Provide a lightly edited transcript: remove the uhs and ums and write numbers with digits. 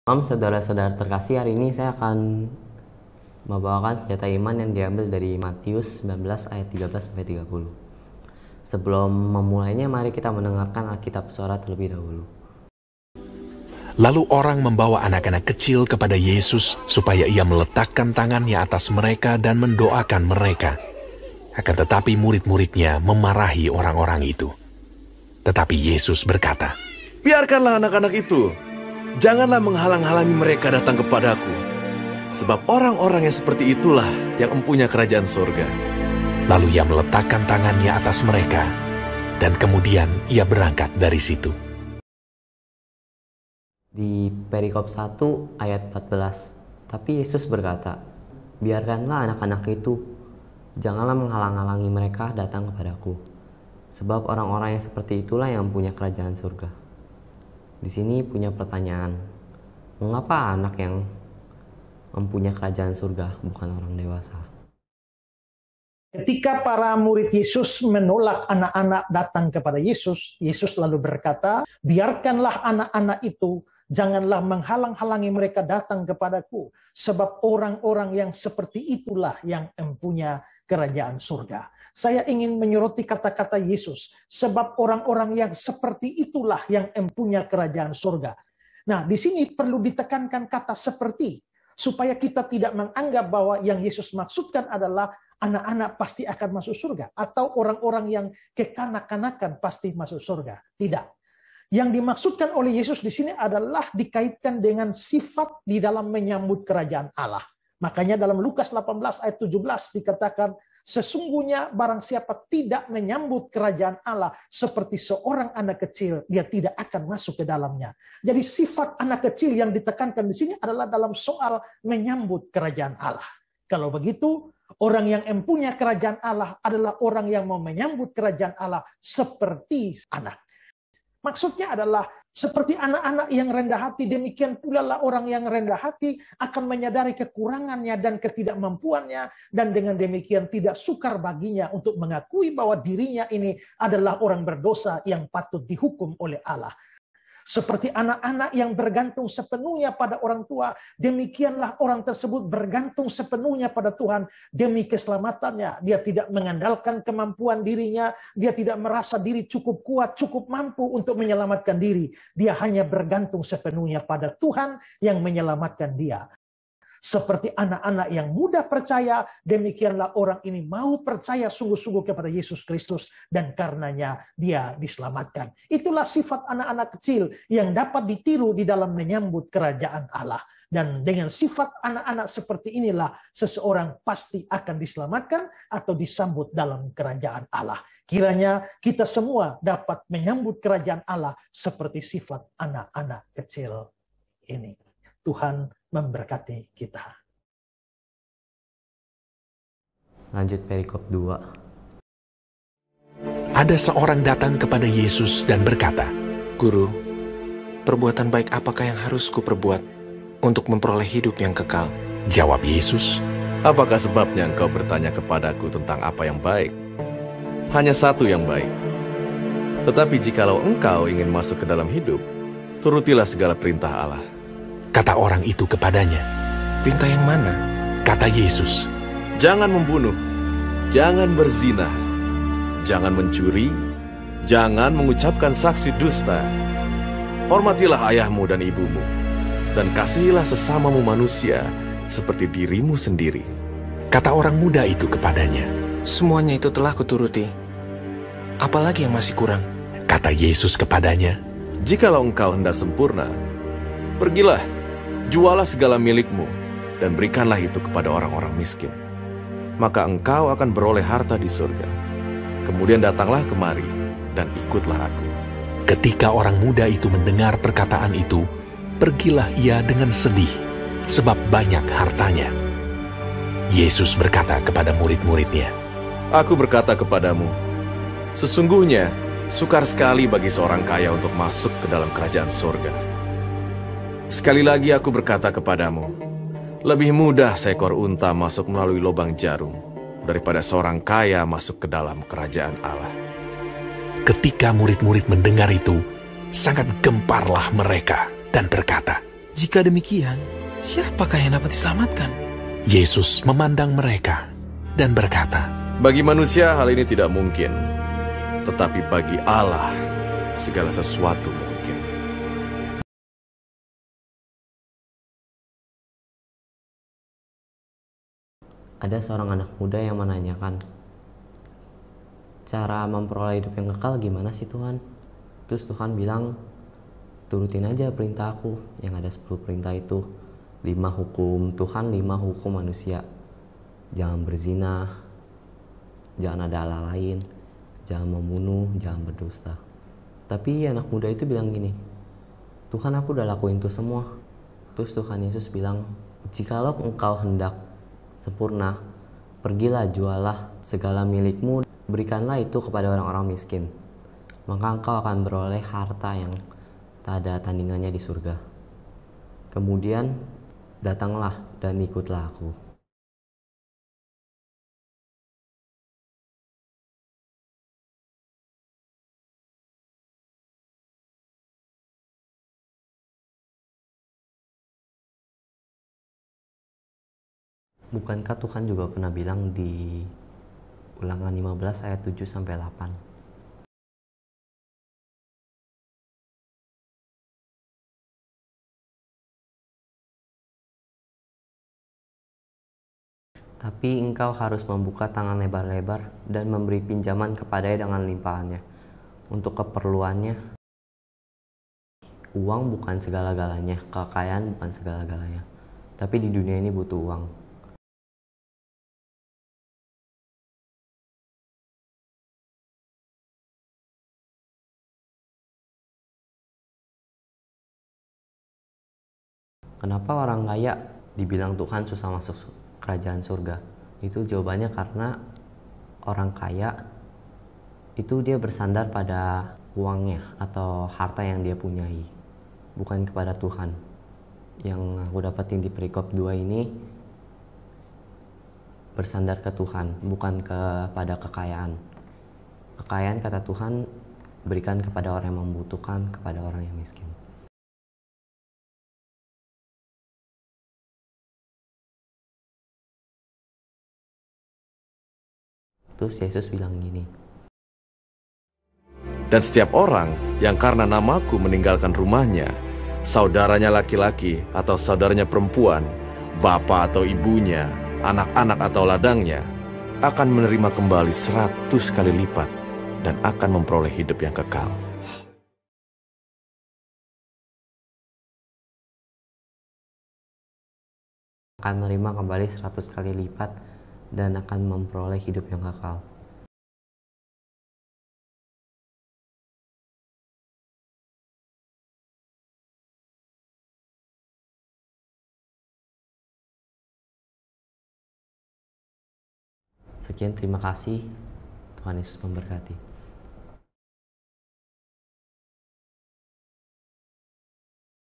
Malam saudara-saudara terkasih, hari ini saya akan membawakan senjata iman yang diambil dari Matius 19 ayat 13-30. Sebelum memulainya, mari kita mendengarkan Alkitab suara terlebih dahulu. Lalu orang membawa anak-anak kecil kepada Yesus supaya ia meletakkan tangannya atas mereka dan mendoakan mereka. Akan tetapi murid-muridnya memarahi orang-orang itu. Tetapi Yesus berkata, "Biarkanlah anak-anak itu. Janganlah menghalang-halangi mereka datang kepadaku. Sebab orang-orang yang seperti itulah yang empunya kerajaan surga." Lalu ia meletakkan tangannya atas mereka, dan kemudian ia berangkat dari situ. Di perikop 1 ayat 14, tapi Yesus berkata, "Biarkanlah anak-anak itu, janganlah menghalang-halangi mereka datang kepadaku. Sebab orang-orang yang seperti itulah yang punya kerajaan surga." Di sini punya pertanyaan, mengapa anak yang mempunyai kerajaan surga bukan orang dewasa? Ketika para murid Yesus menolak anak-anak datang kepada Yesus, Yesus lalu berkata, "Biarkanlah anak-anak itu, janganlah menghalang-halangi mereka datang kepadaku, sebab orang-orang yang seperti itulah yang mempunyai kerajaan surga." Saya ingin menyoroti kata-kata Yesus, sebab orang-orang yang seperti itulah yang mempunyai kerajaan surga. Nah, di sini perlu ditekankan kata "seperti", supaya kita tidak menganggap bahwa yang Yesus maksudkan adalah anak-anak pasti akan masuk surga, atau orang-orang yang kekanak-kanakan pasti masuk surga. Tidak. Yang dimaksudkan oleh Yesus di sini adalah dikaitkan dengan sifat di dalam menyambut kerajaan Allah. Makanya dalam Lukas 18 ayat 17 dikatakan, "Sesungguhnya barang siapa tidak menyambut kerajaan Allah seperti seorang anak kecil, dia tidak akan masuk ke dalamnya." Jadi sifat anak kecil yang ditekankan di sini adalah dalam soal menyambut kerajaan Allah. Kalau begitu, orang yang mempunyai kerajaan Allah adalah orang yang mau menyambut kerajaan Allah seperti anak. Maksudnya adalah seperti anak-anak yang rendah hati, demikian pula lah orang yang rendah hati akan menyadari kekurangannya dan ketidakmampuannya, dan dengan demikian tidak sukar baginya untuk mengakui bahwa dirinya ini adalah orang berdosa yang patut dihukum oleh Allah. Seperti anak-anak yang bergantung sepenuhnya pada orang tua, demikianlah orang tersebut bergantung sepenuhnya pada Tuhan demi keselamatannya. Dia tidak mengandalkan kemampuan dirinya, dia tidak merasa diri cukup kuat, cukup mampu untuk menyelamatkan diri. Dia hanya bergantung sepenuhnya pada Tuhan yang menyelamatkan dia. Seperti anak-anak yang mudah percaya, demikianlah orang ini mau percaya sungguh-sungguh kepada Yesus Kristus, dan karenanya dia diselamatkan. Itulah sifat anak-anak kecil yang dapat ditiru di dalam menyambut kerajaan Allah. Dan dengan sifat anak-anak seperti inilah seseorang pasti akan diselamatkan atau disambut dalam kerajaan Allah. Kiranya kita semua dapat menyambut kerajaan Allah seperti sifat anak-anak kecil ini. Tuhan memberkati kita. Lanjut perikop 2. Ada seorang datang kepada Yesus dan berkata, "Guru, perbuatan baik apakah yang harus kuperbuat untuk memperoleh hidup yang kekal?" Jawab Yesus, Apakah sebabnya engkau bertanya kepadaku tentang apa yang baik? Hanya satu yang baik. Tetapi jikalau engkau ingin masuk ke dalam hidup, turutilah segala perintah Allah. kata orang itu kepadanya. "Perintah yang mana?" Kata Yesus, Jangan membunuh, jangan berzina, jangan mencuri, jangan mengucapkan saksi dusta. Hormatilah ayahmu dan ibumu, dan kasihilah sesamamu manusia seperti dirimu sendiri. kata orang muda itu kepadanya. "Semuanya itu telah kuturuti. Apalagi yang masih kurang?" Kata Yesus kepadanya, Jikalau engkau hendak sempurna, pergilah, jualah segala milikmu, dan berikanlah itu kepada orang-orang miskin. Maka engkau akan beroleh harta di surga. Kemudian datanglah kemari, dan ikutlah aku. Ketika orang muda itu mendengar perkataan itu, pergilah ia dengan sedih, sebab banyak hartanya. Yesus berkata kepada murid-muridnya, Aku berkata kepadamu, sesungguhnya sukar sekali bagi seorang kaya untuk masuk ke dalam kerajaan surga. Sekali lagi aku berkata kepadamu, lebih mudah seekor unta masuk melalui lubang jarum daripada seorang kaya masuk ke dalam kerajaan Allah. Ketika murid-murid mendengar itu, sangat gemparlah mereka dan berkata, Jika demikian, siapakah yang dapat diselamatkan? Yesus memandang mereka dan berkata, Bagi manusia hal ini tidak mungkin, tetapi bagi Allah segala sesuatu mungkin. Ada seorang anak muda yang menanyakan, cara memperoleh hidup yang kekal gimana sih Tuhan? Terus Tuhan bilang, turutin aja perintah aku. Yang ada 10 perintah itu, 5 hukum Tuhan, 5 hukum manusia. Jangan berzina, jangan ada Allah lain, jangan membunuh, jangan berdusta. Tapi anak muda itu bilang gini, Tuhan aku udah lakuin itu semua. Terus Tuhan Yesus bilang, jikalau engkau hendak sempurna, pergilah jualah segala milikmu, berikanlah itu kepada orang-orang miskin. Maka engkau akan beroleh harta yang tak ada tandingannya di surga. Kemudian datanglah dan ikutlah aku. Bukankah Tuhan juga pernah bilang di Ulangan 15 ayat 7-8? Tapi engkau harus membuka tangan lebar-lebar dan memberi pinjaman kepadanya dengan limpahannya. Untuk keperluannya, uang bukan segala-galanya, kekayaan bukan segala-galanya. Tapi di dunia ini butuh uang. Kenapa orang kaya dibilang Tuhan susah masuk kerajaan surga? Itu jawabannya karena orang kaya itu dia bersandar pada uangnya atau harta yang dia punyai, bukan kepada Tuhan. Yang aku dapetin di perikop 2 ini, bersandar ke Tuhan, bukan kepada kekayaan. Kekayaan kata Tuhan berikan kepada orang yang membutuhkan, kepada orang yang miskin. Terus Yesus bilang gini, Dan setiap orang yang karena namaku meninggalkan rumahnya, saudaranya laki-laki atau saudaranya perempuan, bapak atau ibunya, anak-anak atau ladangnya, akan menerima kembali 100 kali lipat dan akan memperoleh hidup yang kekal. akan menerima kembali 100 kali lipat dan akan memperoleh hidup yang kekal. Sekian, terima kasih. Tuhan Yesus memberkati.